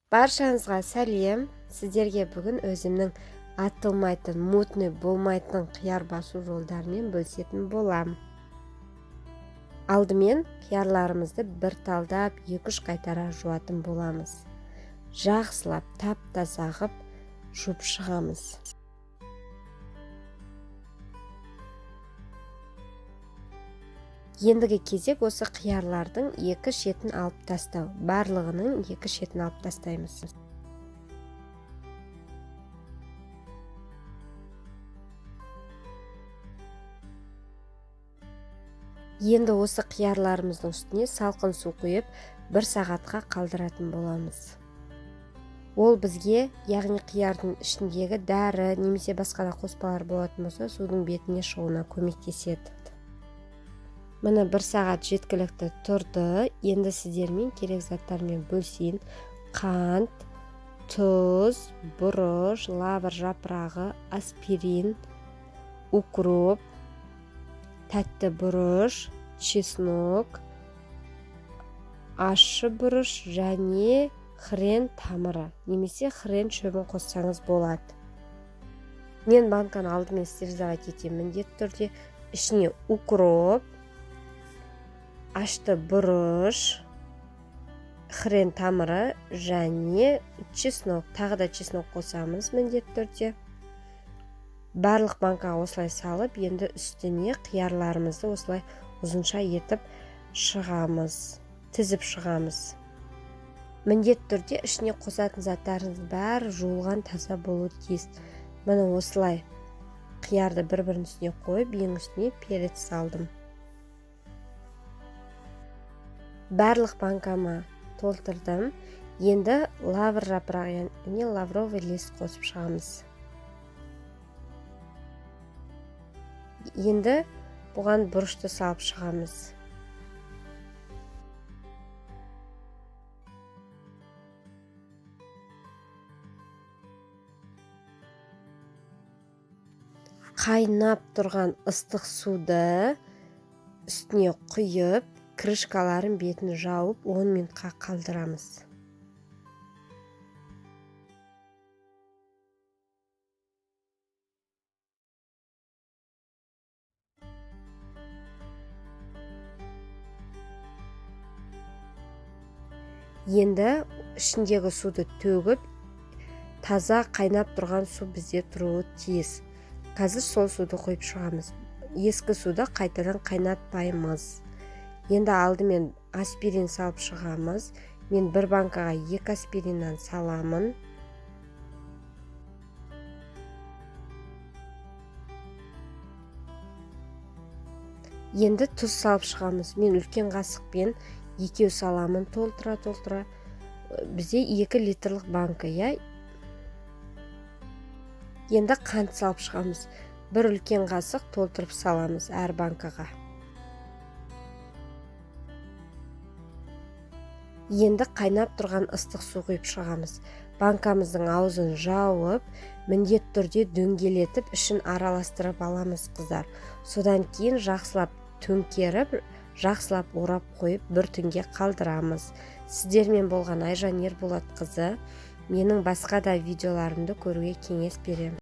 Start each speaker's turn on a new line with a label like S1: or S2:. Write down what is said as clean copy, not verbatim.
S1: Баршаңызға сәлем. Сіздерге бүгін өзімнің атылмайтын, мутный болмайтын қияр басу жолдарымен бөлісетін болам. Алдымен қиярларымызды бір талдап, 2-3 қайтара жуатын боламыз. Жақсылап, тап-таза ғып жуып шығамыз. Ендігі кезек осы қиярлардың 2 шетін алып тастау. Барлығының 2 шетін алып тастаймыз. Енді осы қиярларымыздың үстіне салқын су құйып 1 сағатқа қалдыратын боламыз. Ол бізге, яғни қиярдың ішіндегі дәрі немесе басқа да қоспалар болатын болса, судың бетіне шығуына көмектеседі. Міне 1 сағат жеткілікті тұрды. Енді сіздермен керек заттармен бөлісейін. Қант, тұз, бұрыш, лавр жапырағы, аспирин, укроп, тәтті бұрыш, чеснок, ащы бұрыш және хрен тамыры немесе хрен шөбін қоссаңыз болады. Мен банканы алдымен стерилизовать етемін міндетті түрде. Ішіне укроп, ашты бұрыш, хрен тамыры және чеснок. Тағы да чеснок қосамыз міндетті түрде. Барлық банкаға осылай салып, енді үстіне қиярларымызды осылай ұзынша етіп шығамыз, тізіп шығамыз. Міндетті түрде ішіне қосатын заттарыңыз бәрі жуылған таза болуы тиіс. Міне осылай қиярды бір-бірінің үстіне қойып, ең үстіне перец салдым. Барлық банкама толтырдым. Енді лавр жапырағы, яғни лавровый лист қосып шығамыз. Енді бұған бұрышты салып шығамыз. Қайнап тұрған ыстық суды үстіне құйып, крышкаларын бетін жауып 10 минутқа қалдырамыз. Енді ішіндегі суды төгіп, таза қайнап тұрған су бізде тұруы тиіс. Қазір сол суды қойып шығамыз. Ескі суды қайтадан қайнатпаймыз. Енді алдымен аспирин салып шығамыз. Мен 1 банкаға 2 аспириннан саламын. Енді тұз салып шығамыз. Мен үлкен қасықпен 2 саламын толтыра. Бізде 2 литрлік банка, я. Енді қант салып шығамыз. 1 үлкен қасық толтырып саламыз әр банкаға. Енді қайнап тұрған ыстық су құйып шығамыз. Банкамыздың аузын жауып, міндетті түрде дөңгелетіп, ішін араластырып аламыз, қыздар. Содан кейін жақсылап төңкеріп, жақсылап орап қойып, 1 түнге қалдырамыз. Сіздермен болған Айжан Ерболатқызы. Менің басқа да видеоларымды көруге кеңес беремін.